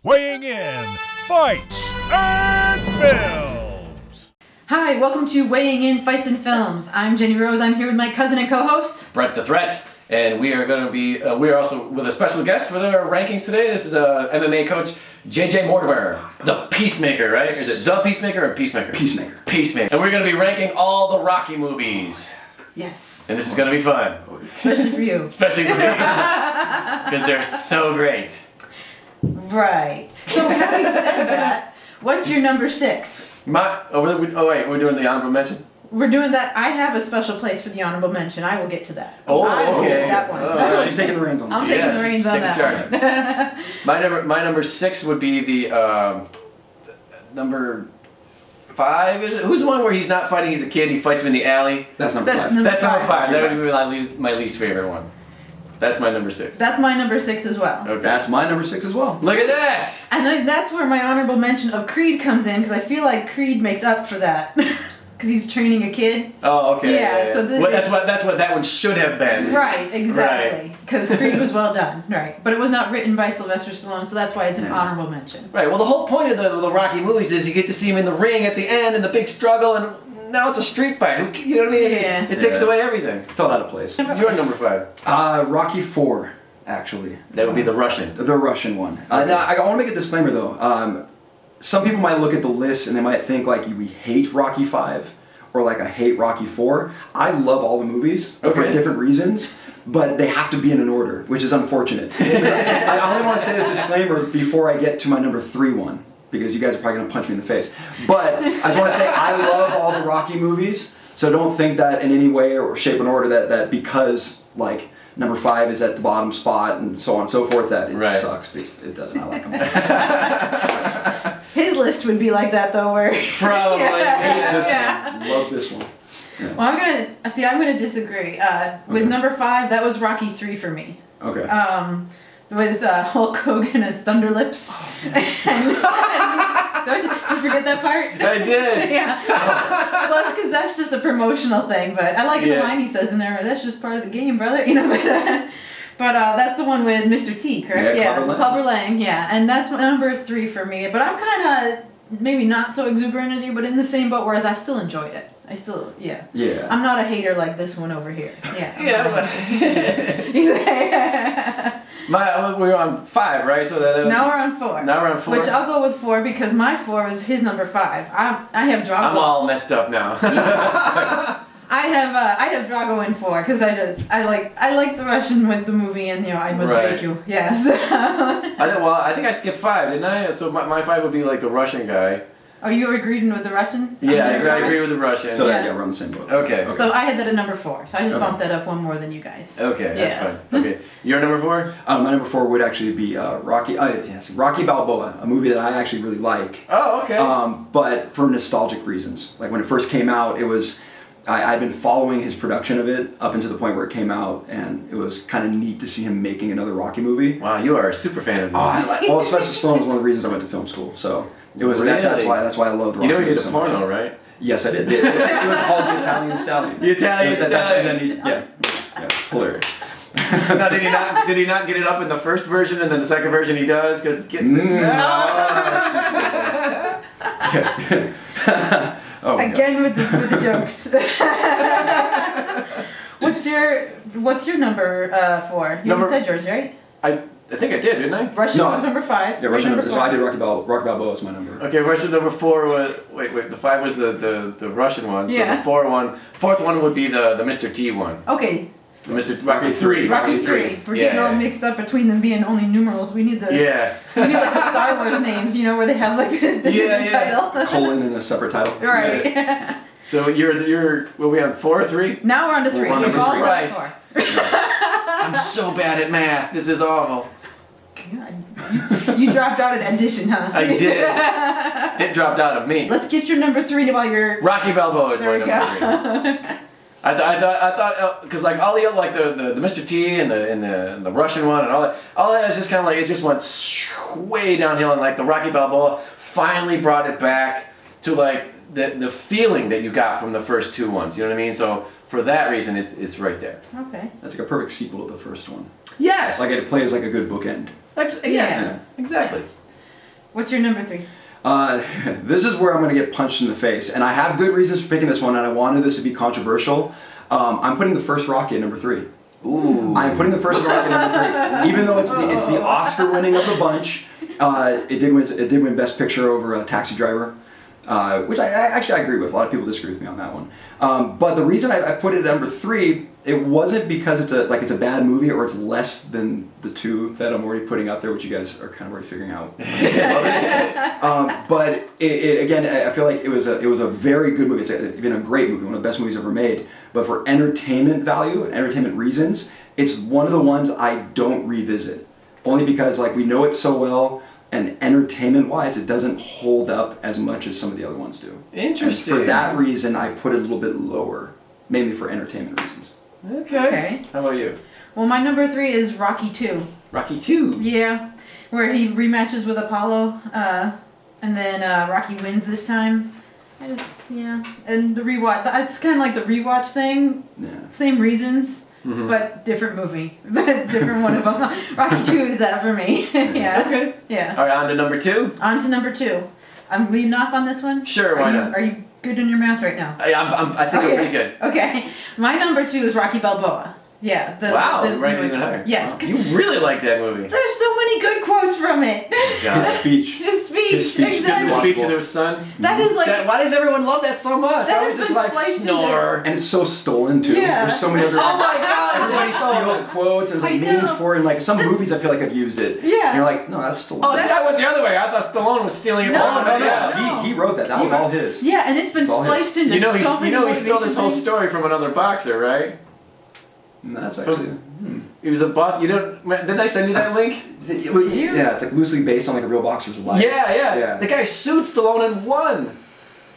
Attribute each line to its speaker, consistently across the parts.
Speaker 1: weighing in Fights and Films.
Speaker 2: Hi, welcome to Weighing in Fights and Films. I'm Jenny Rose. I'm here with my cousin and co-host,
Speaker 3: Brett the Threat, and we are going to be, we are also with a special guest for their rankings today. This is MMA coach, Mortimer, the Peacemaker, right? Is it the Peacemaker or Peacemaker?
Speaker 4: Peacemaker.
Speaker 3: Peacemaker. And we're going to be ranking all the Rocky movies.
Speaker 2: yes,
Speaker 3: And this is going to be fun.
Speaker 2: especially for you.
Speaker 3: Especially for me. Because they're so great.
Speaker 2: Right. So having said that, what's your number 6?
Speaker 3: We're doing the honorable mention?
Speaker 2: We're doing that. I have a special place for the honorable mention. I will get to that.
Speaker 3: Oh,
Speaker 2: I will
Speaker 3: okay.
Speaker 2: get that one.
Speaker 3: Oh,
Speaker 4: She's taking the reins on that.
Speaker 2: I'm taking the reins on
Speaker 3: taking
Speaker 2: that
Speaker 3: charge. My number 6 would be the number 5, is it? Who's the one where he's not fighting, he's a kid, he fights him in the alley?
Speaker 4: That's number 5.
Speaker 3: That's number 5. That would be my least favorite one. That's my number 6.
Speaker 2: That's my number 6 as well.
Speaker 3: Okay.
Speaker 4: That's my number 6 as well.
Speaker 3: Look at that!
Speaker 2: And that's where my honorable mention of Creed comes in, because I feel like Creed makes up for that. Because he's training a kid.
Speaker 3: Oh, okay.
Speaker 2: Yeah, so
Speaker 3: well, that's what that one should have been.
Speaker 2: Right, exactly. Because Creed was well done. Right. But it was not written by Sylvester Stallone, so that's why it's an honorable mention.
Speaker 3: Right, well the whole point of the Rocky movies is you get to see him in the ring at the end and the big struggle, and now it's a street fight. You know what I mean?
Speaker 2: Yeah.
Speaker 3: It takes away everything.
Speaker 4: Fell out of place.
Speaker 3: You're number 5.
Speaker 4: Rocky 4, actually.
Speaker 3: That would be the Russian.
Speaker 4: The Russian one. Now, I want to make a disclaimer though. Some people might look at the list and they might think like we hate Rocky 5 or like I hate Rocky 4. I love all the movies for different reasons, but they have to be in an order, which is unfortunate. I only want to say this disclaimer before I get to my number 3 one, because you guys are probably going to punch me in the face. But I just want to say I love all the Rocky movies, so don't think that in any way or shape or order that because like number 5 is at the bottom spot and so on and so forth that it sucks, because it doesn't. I like them.
Speaker 2: His list would be like that though, where
Speaker 3: Probably.
Speaker 4: One. Love this one. Yeah.
Speaker 2: Well, I'm gonna disagree. With number 5, that was Rocky 3 for me.
Speaker 4: Okay.
Speaker 2: With Hulk Hogan as Thunder Lips. Did you forget that part?
Speaker 3: I did.
Speaker 2: Yeah. Well, it's because that's just a promotional thing, but I like the line he says in there. That's just part of the game, brother. You know. But that's the one with Mr. T, correct?
Speaker 4: Yeah,
Speaker 2: Clubber Lang. Yeah, and that's number 3 for me. But I'm kind of maybe not so exuberant as you, but in the same boat. Whereas I still enjoyed it. Yeah. I'm not a hater like this one over here. Yeah.
Speaker 3: We're on 5, right? So
Speaker 2: now we're on 4.
Speaker 3: Now we're on 4.
Speaker 2: Which I'll go with 4 because my 4 is his number 5. I have Drago.
Speaker 3: I'm all messed up now.
Speaker 2: I have Drago in 4 because I like the Russian with the movie, and I must break you. Yes.
Speaker 3: I think I skipped 5, didn't I? So my 5 would be like the Russian guy.
Speaker 2: Oh, you agreed with the Russian?
Speaker 3: Yeah, I agree with the Russian.
Speaker 4: So yeah, we're on the same boat.
Speaker 3: Okay.
Speaker 2: So I had that at number 4. So I just bumped that up one more than you guys.
Speaker 3: Okay, that's fine. Okay, your number 4?
Speaker 4: My number 4 would actually be Rocky Balboa, a movie that I actually really like.
Speaker 3: Oh, okay.
Speaker 4: But for nostalgic reasons. Like when it first came out, it was I'd been following his production of it up until the point where it came out, and it was kind of neat to see him making another Rocky movie.
Speaker 3: Wow, you are a super fan of this.
Speaker 4: Well, Sylvester Stallone was one of the reasons I went to film school, so it was that's why I loved Rocky.
Speaker 3: You did a porno, right?
Speaker 4: Yes, I did. It was called The Italian Stallion.
Speaker 3: The Italian Stallion.
Speaker 4: Yeah, hilarious.
Speaker 3: Now, did he not get it up in the first version, and then the second version he does? Because
Speaker 2: Again with the jokes. What's your number 4? You haven't said yours, right?
Speaker 3: I think I did, didn't I?
Speaker 2: Russian was number 5.
Speaker 4: Yeah, Russian number 4. So I did Rocky Balboa as my number.
Speaker 3: Okay, Russian number 4 was the 5 was the Russian one. So the 4th one would be the Mr. T one.
Speaker 2: Okay.
Speaker 3: Rocky 3.
Speaker 2: Rocky 3. We're getting all mixed up between them being only numerals. We need like the Star Wars names, where they have like the different title.
Speaker 4: Colon and a separate title.
Speaker 2: Right.
Speaker 3: Yeah. So we'll be on 4 or 3?
Speaker 2: Now we're on to 3.
Speaker 3: Jesus Christ.
Speaker 2: 4.
Speaker 3: I'm so bad at math. This is awful.
Speaker 2: God, you dropped out at addition, huh?
Speaker 3: I did. It dropped out of me.
Speaker 2: Let's get your number 3 while you're...
Speaker 3: Rocky Balboa is my number 3. I thought because like all the the Mr. T and the Russian one and all that is just kind of like it just went way downhill, and like the Rocky Balboa finally brought it back to like the feeling that you got from the first 2 ones. You know what I mean? So for that reason, it's right there.
Speaker 2: Okay.
Speaker 4: That's like a perfect sequel to the first one.
Speaker 3: Yes.
Speaker 4: Like it plays like a good bookend.
Speaker 3: Yeah, exactly.
Speaker 2: What's your number 3?
Speaker 4: This is where I'm going to get punched in the face, and I have good reasons for picking this one, and I wanted this to be controversial. I'm putting the first Rocky at number 3.
Speaker 3: Ooh.
Speaker 4: I'm putting the first Rocky at number 3, even though it's the Oscar winning of the bunch. It did win Best Picture over Taxi Driver, which I agree with. A lot of people disagree with me on that one. But the reason I put it at number 3, it wasn't because it's a bad movie or it's less than the 2 that I'm already putting up there, which you guys are kind of already figuring out. But again, I feel like it was a very good movie. It's been a great movie, one of the best movies ever made. But for entertainment value and entertainment reasons, it's one of the ones I don't revisit. Only because we know it so well, and entertainment-wise, it doesn't hold up as much as some of the other ones do.
Speaker 3: Interesting.
Speaker 4: And for that reason, I put it a little bit lower, mainly for entertainment reasons.
Speaker 3: Okay. How about you?
Speaker 2: Well, my number 3 is Rocky 2.
Speaker 3: Rocky 2?
Speaker 2: Yeah, where he rematches with Apollo, and then Rocky wins this time. And the rewatch, it's kind of like the rewatch thing. Yeah. Same reasons. Mm-hmm. But different movie. But different one of them. Rocky 2 is that for me. Yeah. Okay. Yeah.
Speaker 3: All right, on to number 2?
Speaker 2: On to number 2. I'm leading off on this one?
Speaker 3: Sure, why not?
Speaker 2: Are you good in your math right now?
Speaker 3: I think I'm pretty good.
Speaker 2: Okay. My number 2 is Rocky Balboa. Yeah.
Speaker 3: Right even higher.
Speaker 2: Yes.
Speaker 3: Wow. You really like that movie.
Speaker 2: There's so many good quotes from it.
Speaker 4: His speech.
Speaker 2: Exactly.
Speaker 3: The speech to his son.
Speaker 2: That is
Speaker 3: why does everyone love that so much?
Speaker 2: That
Speaker 3: I was just like, snore.
Speaker 4: And it's so stolen too.
Speaker 2: Yeah.
Speaker 4: There's so many other.
Speaker 2: Oh my God.
Speaker 4: Everybody steals quotes and there's memes for it. And some movies I feel like I've used it.
Speaker 2: Yeah.
Speaker 4: And you're like, no, that's stolen.
Speaker 3: Oh, see, I went the other way. I thought Stallone was stealing it.
Speaker 4: No. He wrote that. That was all his.
Speaker 2: Yeah, and it's been spliced into so many
Speaker 3: he stole this whole story from another boxer, right?
Speaker 4: No, that's actually.
Speaker 3: He was a boss. Didn't I send you that link?
Speaker 4: Yeah, it's loosely based on a real boxer's life.
Speaker 3: Yeah. The guy sued Stallone and won.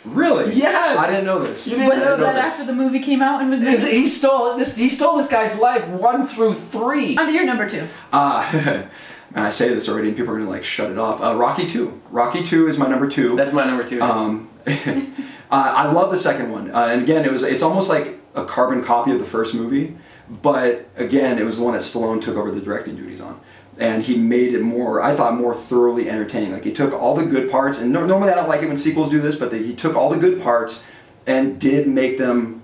Speaker 4: Really?
Speaker 3: Yes.
Speaker 4: I didn't know this.
Speaker 2: You didn't know that after the movie came out and was made?
Speaker 3: He stole this guy's life 1 through 3.
Speaker 2: On to your number 2.
Speaker 4: And I say this already, and people are gonna shut it off. Rocky 2. Rocky 2 is my number 2.
Speaker 3: That's my number 2.
Speaker 4: I love the second one, and again, it's almost like a carbon copy of the first movie. But again, it was the one that Stallone took over the directing duties on. And he made it more thoroughly entertaining. He took all the good parts, and normally I don't like it when sequels do this, but he took all the good parts and did make them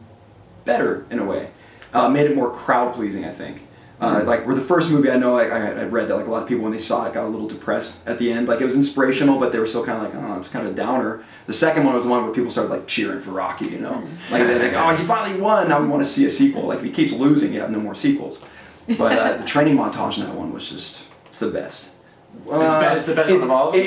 Speaker 4: better in a way. Made it more crowd-pleasing, I think. Where the first movie, I know, I had read that a lot of people when they saw it got a little depressed at the end. It was inspirational, but they were still kind of oh, it's kind of a downer. The second one was the one where people started cheering for Rocky, They're like, oh, he finally won, now we want to see a sequel. If he keeps losing, you have no more sequels. But the training montage in that one was it's the best.
Speaker 3: It's the best one of all of them?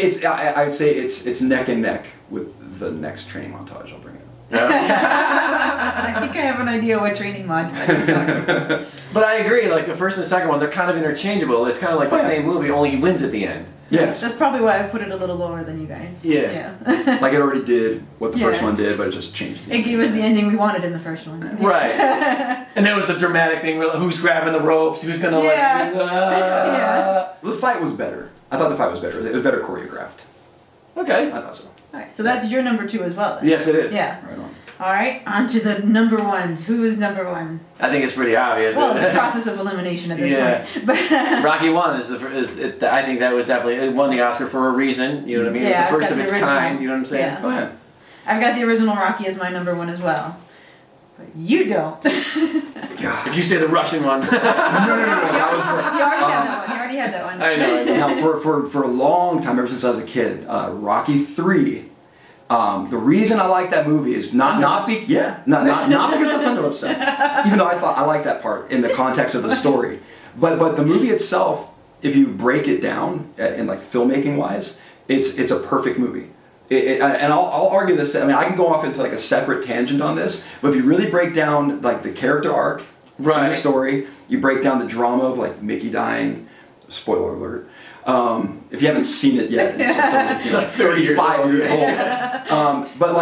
Speaker 4: I'd say it's neck and neck with the next training montage I'll bring it.
Speaker 2: I think I have an idea what training montage is talking about.
Speaker 3: But I agree, the first and the second one, they're kind of interchangeable. It's kind of the same movie, only he wins at the end.
Speaker 4: Yes.
Speaker 2: That's probably why I put it a little lower than you guys.
Speaker 3: Yeah.
Speaker 4: It already did what the first one did, but it just changed.
Speaker 2: It gave us the ending we wanted in the first one.
Speaker 3: Right. And then it was the dramatic thing, who's grabbing the ropes, who's gonna
Speaker 4: The fight was better. I thought the fight was better. It was better choreographed.
Speaker 3: Okay.
Speaker 4: I thought so.
Speaker 2: Alright, so that's your number 2 as well then.
Speaker 3: Yes, it is.
Speaker 2: Yeah.
Speaker 4: Right on.
Speaker 2: Alright, on to the number 1s. Who is number 1?
Speaker 3: I think it's pretty obvious.
Speaker 2: Well, it's a process of elimination at this point. But
Speaker 3: Rocky 1 I think that was definitely, it won the Oscar for a reason, you know what I mean?
Speaker 2: Yeah,
Speaker 3: it was the first of its kind, you know what I'm saying?
Speaker 2: Yeah.
Speaker 4: Oh, yeah.
Speaker 2: I've got the original Rocky as my number 1 as well. But you don't.
Speaker 3: If you say the Russian one.
Speaker 4: No.
Speaker 2: He already had that one.
Speaker 3: I know.
Speaker 4: Now, for a long time, ever since I was a kid, Rocky 3. The reason I like that movie is not because of Thunder stuff, even though I like that part in the context of the story, but the movie itself, if you break it down in filmmaking wise, it's a perfect movie. And I'll argue this. I can go off into a separate tangent on this, but if you really break down the character arc in the story, you break down the drama of Mickey dying. Spoiler alert. If you haven't seen it yet, it's 35 years old. But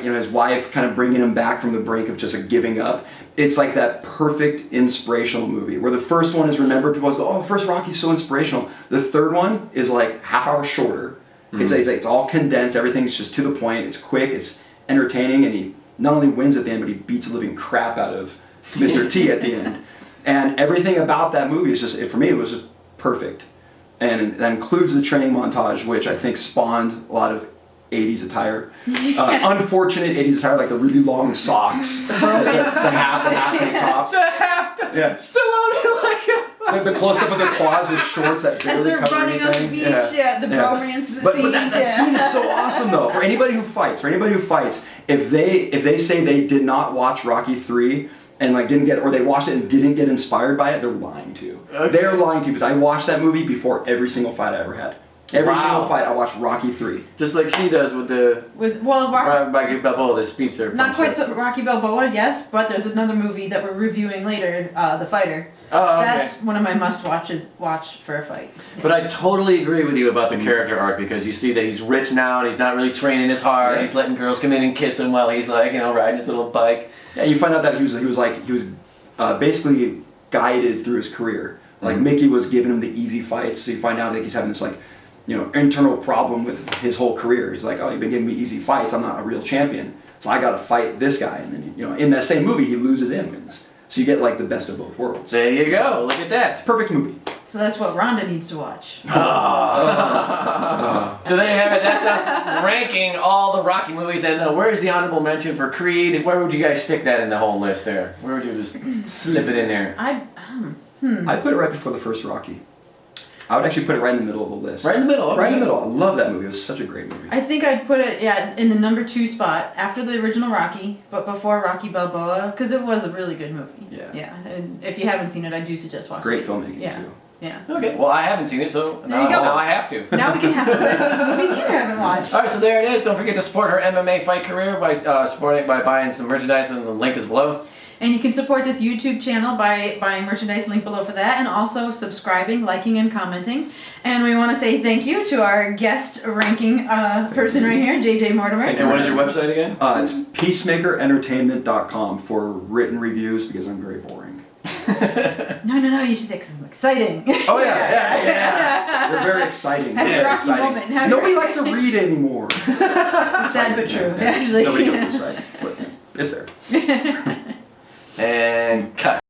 Speaker 4: his wife kind of bringing him back from the brink of just giving up. It's that perfect inspirational movie where the first one is remembered. People always go, "Oh, the first Rocky's so inspirational." The third one is half hour shorter. Mm-hmm. It's all condensed. Everything's just to the point. It's quick. It's entertaining, and he not only wins at the end, but he beats the living crap out of Mr. T at the end. And everything about that movie is for me, it was just perfect. and that includes the training montage, which I think spawned a lot of 80s attire. Unfortunate 80s attire, like the really long socks, the half tank tops. Yeah.
Speaker 3: Still on like
Speaker 4: The close up of their quads with shorts that
Speaker 2: As
Speaker 4: barely
Speaker 2: they're
Speaker 4: cover
Speaker 2: running on the
Speaker 4: anything.
Speaker 2: beach, the bromance scenes.
Speaker 4: But that scene is so awesome though. For anybody who fights, if they say they did not watch Rocky 3 and like didn't get, or they watched it and didn't get inspired by it, they're lying to you.
Speaker 3: Okay.
Speaker 4: They're lying to you, because I watched that movie before every single fight I ever had. Every single fight, I watched Rocky 3.
Speaker 3: Just like she does with the Rocky Balboa, the speedster.
Speaker 2: Not quite so Rocky Balboa, yes, but there's another movie that we're reviewing later, The Fighter.
Speaker 3: Oh, okay.
Speaker 2: That's one of my watch for a fight.
Speaker 3: But I totally agree with you about the character arc, because you see that he's rich now and he's not really training as hard.
Speaker 4: Yeah.
Speaker 3: He's letting girls come in and kiss him while he's like, riding his little bike.
Speaker 4: Yeah, you find out that he was basically guided through his career. Like Mickey was giving him the easy fights, so you find out that he's having this internal problem with his whole career. He's like, oh, you've been giving me easy fights. I'm not a real champion, so I got to fight this guy. And then in that same movie, he loses and wins. So you get like the best of both worlds.
Speaker 3: There you go. Look at that.
Speaker 4: Perfect movie.
Speaker 2: So that's what Rhonda needs to watch.
Speaker 3: So there you have it. That's us ranking all the Rocky movies. And where's the honorable mention for Creed? Where would you guys stick that in the whole list there? Where would you just slip it in there?
Speaker 4: I'd put it right before the first Rocky. I would actually put it right in the middle of the list.
Speaker 3: Right in the middle. Okay.
Speaker 4: Right in the middle. I love that movie. It was such a great movie.
Speaker 2: I think I'd put it in the number 2 spot after the original Rocky, but before Rocky Balboa, because it was a really good movie.
Speaker 4: Yeah.
Speaker 2: Yeah, and if you haven't seen it, I do suggest watching
Speaker 4: Great
Speaker 2: it.
Speaker 4: filmmaking
Speaker 2: Yeah.
Speaker 4: too.
Speaker 2: Yeah.
Speaker 3: Okay. Well, I haven't seen it, so
Speaker 2: There you go.
Speaker 3: now I have to.
Speaker 2: Now we can have a list of movies you haven't watched.
Speaker 3: All right, so there it is. Don't forget to support her MMA fight career by supporting by buying some merchandise, and the link is below.
Speaker 2: And you can support this YouTube channel by buying merchandise, link below for that, and also subscribing, liking, and commenting. And we want to say thank you to our guest ranking person right here, JJ Mortimer.
Speaker 3: And what is your website again?
Speaker 4: It's peacemakerentertainment.com for written reviews, because I'm very boring.
Speaker 2: No, you should say something exciting.
Speaker 4: Oh yeah. They're very exciting.
Speaker 2: Have
Speaker 4: Very
Speaker 2: a Rocky
Speaker 4: exciting.
Speaker 2: moment. Have
Speaker 4: Nobody
Speaker 2: your-
Speaker 4: likes to read anymore.
Speaker 2: Sad but true, actually.
Speaker 4: Nobody goes to the site, but it's there.
Speaker 3: And cut.